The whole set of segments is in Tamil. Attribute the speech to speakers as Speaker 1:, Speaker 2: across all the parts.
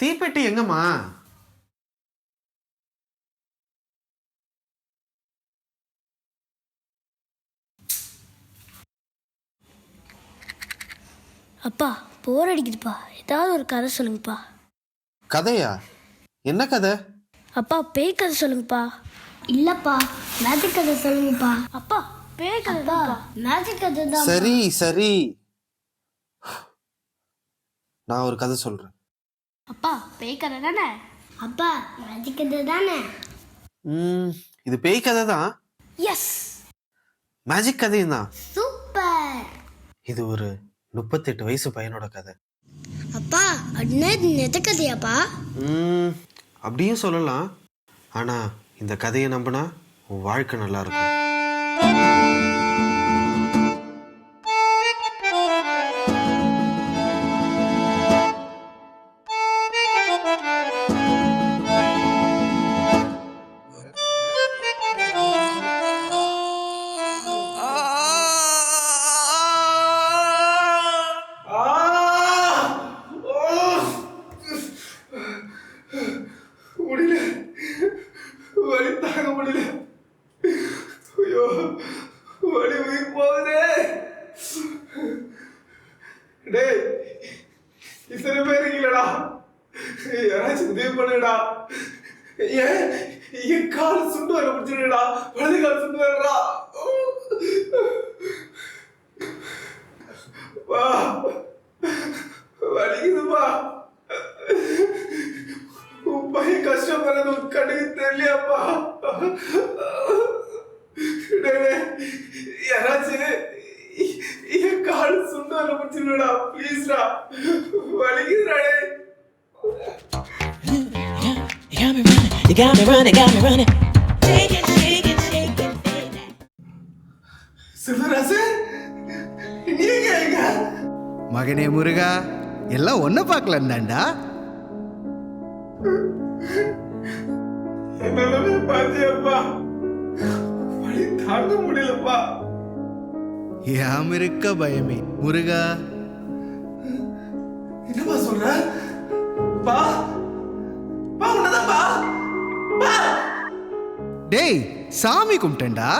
Speaker 1: தீப்பெட்டி எங்கம்மா?
Speaker 2: அப்பா போர் அடிக்குதுப்பா, ஏதாவது ஒரு கதை சொல்லுங்கப்பா.
Speaker 1: கதையா? என்ன கதை?
Speaker 2: அப்பா பேய் கதை சொல்லுங்கப்பா. இல்லப்பா மேஜிக் கதை சொல்லுங்கப்பா. அப்பா பேய் கதை தான், மேஜிக் கதை தான்.
Speaker 1: சரி சரி, நான் ஒரு கதை சொல்றேன்.
Speaker 2: அப்பா பேய் கதை தானே? அப்பா மேஜிக் கதை தானே?
Speaker 1: இது பேய் கதை தான்,
Speaker 2: எஸ்.
Speaker 1: மேஜிக் கதையும் தான்.
Speaker 2: சூப்பர்.
Speaker 1: இது ஒரு 38 வயசு பையனோட கதை.
Speaker 2: அப்பா அப்படின்னா நெத்த கதையாப்பா?
Speaker 1: அப்படியும் சொல்லலாம். ஆனா இந்த கதையை நம்பினா உன் வாழ்க்கை நல்லா இருக்கும். முடியல, வலி தாங்க முடியல. ஐயோ வலி உயிர் போகுதே. டேய் இத்தனை பேர் இருக்கீங்களடா, யாராச்சும் உதவி பண்ணுடா. என் கால் சுண்டு வர முடிச்சுடா, வலது கால் சுண்டு வரடா. வா வலிக்குதுப்பா. பையன் கஷ்டப்படுறது ஒரு கண்ணுக்கு தெரியலையாப்பா. யாராச்சும் என் கால் சுண்டு வர முடிச்சுடா, ப்ளீஸ்டா, வலிக்குதுடா.
Speaker 3: You got me running, got me running. Shake it, shake it, shake it, shake it.
Speaker 1: Sivarasu, நீங்க எங்க?
Speaker 4: மகனே முருகா, எல்லாம் ஒன்ன பார்க்கலன்னுடா.
Speaker 1: என்னாலவே பாத்தியப்பா, வலி தாங்க முடியலப்பா.
Speaker 4: யாம் இருக்க பயமே முருகா.
Speaker 1: என்னப்பா சொல்ற? பா பா உன்னதான் பா.
Speaker 4: டேய் சாமி கும்பிட்டேன்டா.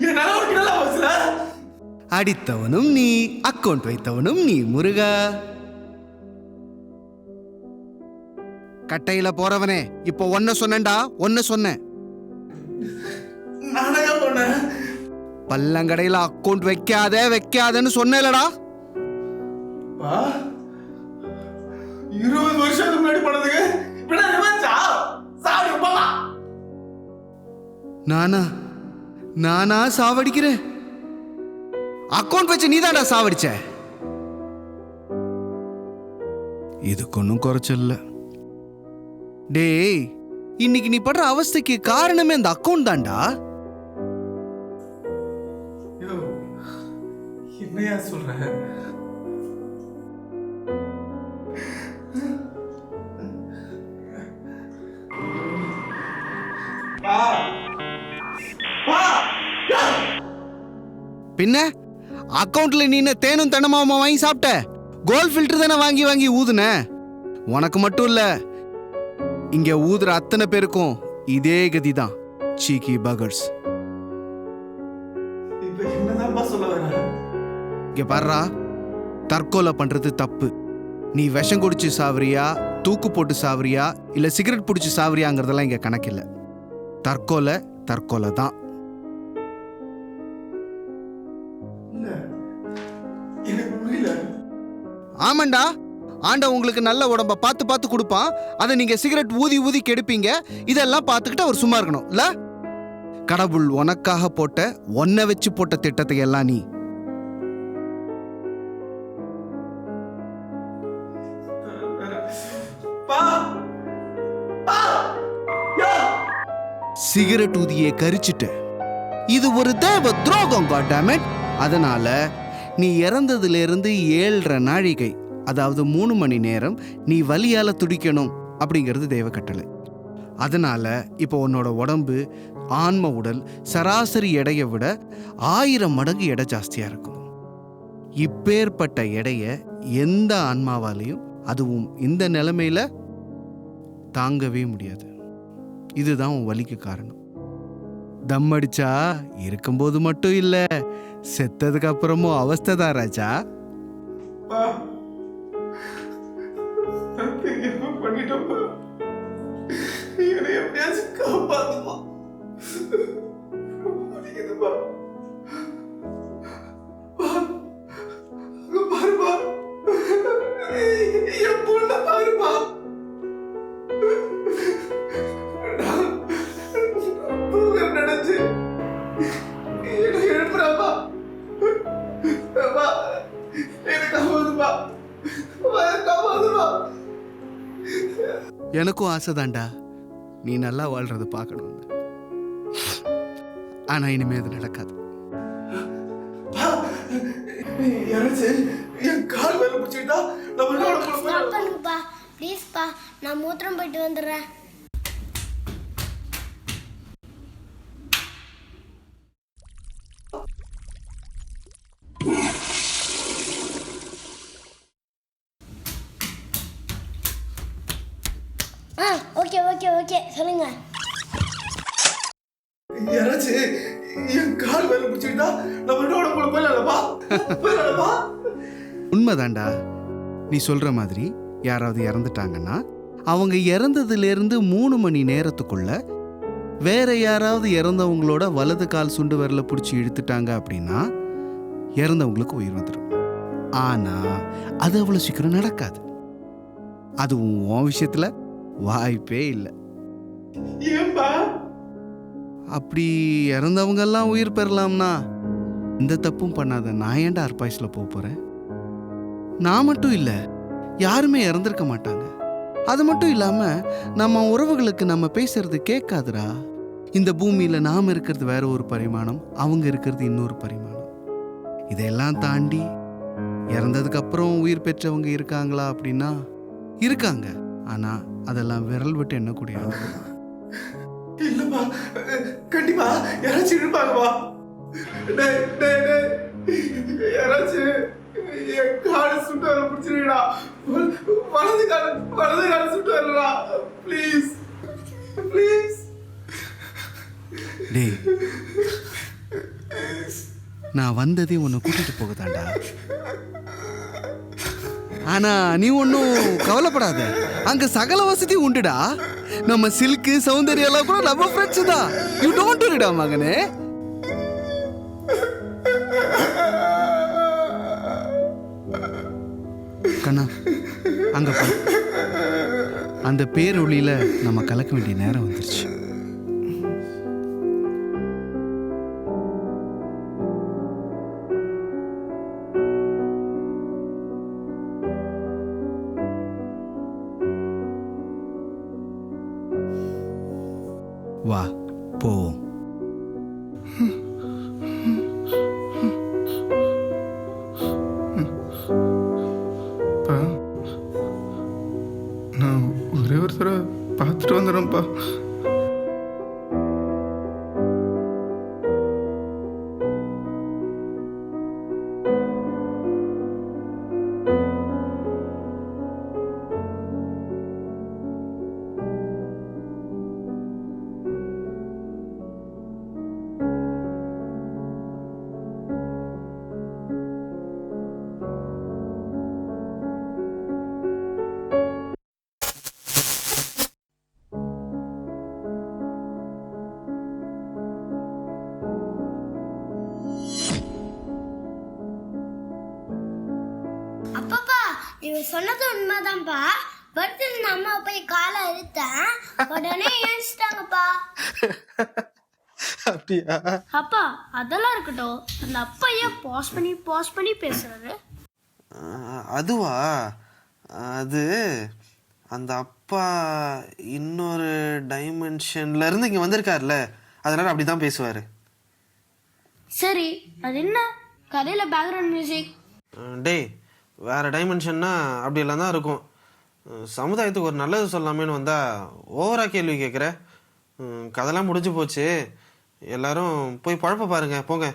Speaker 1: என்னால உனக்கு நல்லா வசல.
Speaker 4: அடித்தவனும் நீ, அக்கௌண்ட் வைத்தவனும் நீ முருகா. கட்டையில போறவனே, இப்போ ஒன்ன சொன்னேன்டா, ஒன்ன சொன்னேன்.
Speaker 1: நானே சொன்னேன்.
Speaker 4: பல்லங்கடையில அக்கௌண்ட் வைக்காதன்னு சொன்னேலடா.
Speaker 1: பா 20 வருஷத்துக்கு முன்னாடி பண்ணதுக்கு இப்ப நான் ரிவெஞ்சா? சாவடி போடா.
Speaker 4: நானா சாவடிக்கிறேன்? அக்கௌண்ட் வச்சு நீதான்டா சாவடிச்ச. இதுக்கு ஒன்னும் குறைச்சல்ல. டேய் இன்னைக்கு நீ படுற அவஸ்தைக்கு காரணமே அந்த அக்கௌண்ட் தான்டா.
Speaker 1: என்னையா சொல்ற?
Speaker 4: பின்ன அக்கௌண்ட்ல நீ தேனும் தென்னமாமா வாங்கி சாப்பிட்ட? கோல்ட் ஃபில்டர் தானே வாங்கி வாங்கி ஊதுன. உனக்கு மட்டும் இல்ல, இங்க ஊதுற அத்தனை பேருக்கும் இதே கதிதான். சீக்கி பகர்ஸ்.
Speaker 1: இப்ப என்னதான் சொல்ல வர?
Speaker 4: இங்க பாருடா, தற்கொலை பண்றது தப்பு. நீ விஷம் குடிச்சு சாவரியா, தூக்கு போட்டு சாவரியா, இல்ல சிகரெட் பிடிச்சி சாவரியாங்கிறதெல்லாம் இங்க கணக்கில்ல. தற்கொலை தற்கொலை தான். ஆமாண்டா, ஆண்ட உங்களுக்கு நல்ல உடம்ப பார்த்து பார்த்து கொடுப்பான். அதை நீங்க சிகரெட் ஊதி ஊதி கெடுப்பீங்க. இதெல்லாம் பார்த்துக்கிட்டு அவர் சும்மா இருக்கணும் இல்ல? கடவுள் உனக்காக போட்ட, ஒன்ன வச்சு போட்ட திட்டத்தை எல்லாம் நீ சிகரெட் ஊதியை கரிச்சிட்ட. இது ஒரு தேவ துரோகம். காட்டாமேட். அதனால நீ இறந்ததுல இருந்து 7.5 நாழிகை, அதாவது 3 மணி நேரம் நீ வலியால துடிக்கணும் அப்படிங்கிறது தெய்வ கட்டளை. அதனால இப்போ உன்னோட உடம்பு, ஆன்ம உடல் சராசரி எடையை விட 1000 மடங்கு எடை ஜாஸ்தியா இருக்கும். இப்பேற்பட்ட எடைய எந்த ஆன்மாவாலையும், அதுவும் இந்த நிலைமையில தாங்கவே முடியாது. இதுதான் உன் வலிக்கு காரணம். தம் அடிச்சா இருக்கும்போது மட்டும் இல்ல, செத்ததுக்கு அப்புறமும் அவஸ்தை தான் ராஜா.
Speaker 5: பண்ணிட்டப்பா, என்னை எப்படியாச்சும் காப்பாத்துமா. வலிக்குதுப்பா. பாருப்பா, என் பொண்ண பாருப்பா. நினைச்சு என்ன எழுப்புறாப்பா. எனக்கு ஆகுதுப்பா, காப்பாதுப்பா.
Speaker 4: எனக்கும் ஆசைதான்டா நீ நல்லா வாழ்றத பார்க்கணும். ஆனா இனிமே அது நடக்காது.
Speaker 5: என் கால் மேல பிடிச்சிட்டா நம்ம
Speaker 2: ஸ்டாப் பண்ணுங்கப்பா ப்ளீஸ்ப்பா. நான் மூத்திரம் போயிட்டு வந்துடுறேன். ஓகே ஓகே ஓகே சொல்லுங்க.
Speaker 5: யாராச்சும் என் கால் மேல பிடிச்சிட்டா நம்ம உடம்புல போயிடலாம்ப்பா.
Speaker 4: உண்மைதான்டா, நீ சொல்ற மாதிரி யாராவது இறந்துட்டாங்கன்னா அவங்க இறந்ததுலேருந்து 3 மணி நேரத்துக்குள்ள வேற யாராவது இறந்தவங்களோட வலது கால் சுண்டு விரல பிடிச்சி இழுத்துட்டாங்க அப்படின்னா இறந்தவங்களுக்கு உயிர் வந்துடும். ஆனா அது அவ்வளோ சீக்கிரம் நடக்காது. அதுவும் உன் விஷயத்துல வாய்ப்பே இல்லை.
Speaker 5: ஏன்பா
Speaker 4: அப்படி இறந்தவங்கெல்லாம் உயிர் பெறலாம்னா இந்த தப்பும் பண்ணாத நான் ஏன்டா அர்பாய்ஸ்ல போறேன்? நான் மட்டும் இல்லை, யாருமே இறந்திருக்க மாட்டாங்க. அது மட்டும் இல்லாம நம்ம உறவுகளுக்கு நம்ம பேசுறது கேட்காதுடா. இந்த பூமியில நாம இருக்கிறது வேற ஒரு பரிமாணம், அவங்க இருக்கிறது இன்னொரு பரிமாணம். இதெல்லாம் தாண்டி இறந்ததுக்கு அப்புறம் உயிர் பெற்றவங்க இருக்காங்களா அப்படின்னா இருக்காங்க. ஆனா அதெல்லாம் விரல் விட்டு எண்ணக்கூடிய அளவு.
Speaker 5: இல்லப்பா, கண்டிப்பா யாராச்சும் இருப்பாங்கப்பா. யாராச்சும் என் காலை சுட்டு வர பிடிச்சிருக்கா. வலது காலை சுட்டு வரலா. Please please.
Speaker 4: டேய், நான் வந்ததே உன்னை கூட்டிட்டு போகதாண்டா. ஆனா நீ ஒன்னும் கவலைப்படாத, அங்க சகல வசதி உண்டுடா. நம்ம சில்கு சௌந்தர்யெல்லாம் கூட நம்ம ஃப்ரெண்ட்ஸ் தான். யூ டோன்ட் வரிடா மகனே. கண்ணா அங்க போ. அந்த பேரொளியில நம்ம கலக்க வேண்டிய நேரம் வந்துருச்சு. வா போவோம்.
Speaker 5: நான் ஒரே ஒரு தடவை பார்த்துட்டு வந்துடுறேன்ப்பா.
Speaker 2: அப்பப்பா நீங்க சொன்னது உண்மைதான்ப்பா. படுத்திருந்த அம்மா போய் காலை அழுத்தேன், உடனே எழுச்சிட்டாங்கப்பா.
Speaker 5: அப்படியா?
Speaker 2: அப்பா அதெல்லாம் இருக்கட்டும், அந்த அப்பா ஏன் பாஸ் பண்ணி பேசுறாரு?
Speaker 1: அதுவா, அது அந்த அப்பா இன்னொரு டைமென்ஷன்ல இருந்து இங்க வந்திருக்காருல்ல, அதனால அப்படிதான் பேசுவாரு.
Speaker 2: சரி, அது என்ன கதையில பேக்ரவுண்ட் மியூசிக்?
Speaker 1: டேய், வேற டைமென்ஷன்னா அப்படியெல்லாம் தான் இருக்கும். சமுதாயத்துக்கு ஒரு நல்லது சொல்லாமேன்னு வந்தா ஓவரா கேள்வி கேட்குற. கதைலாம் முடிஞ்சு போச்சு, எல்லாரும் போய் பழப்ப பாருங்க, போங்க.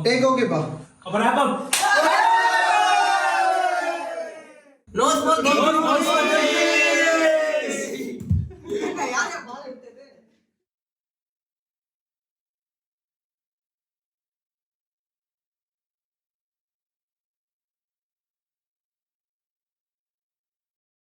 Speaker 5: டேக் ஓகேப்பா.
Speaker 6: அப்புறம் appam.
Speaker 3: No smoking. No smoking.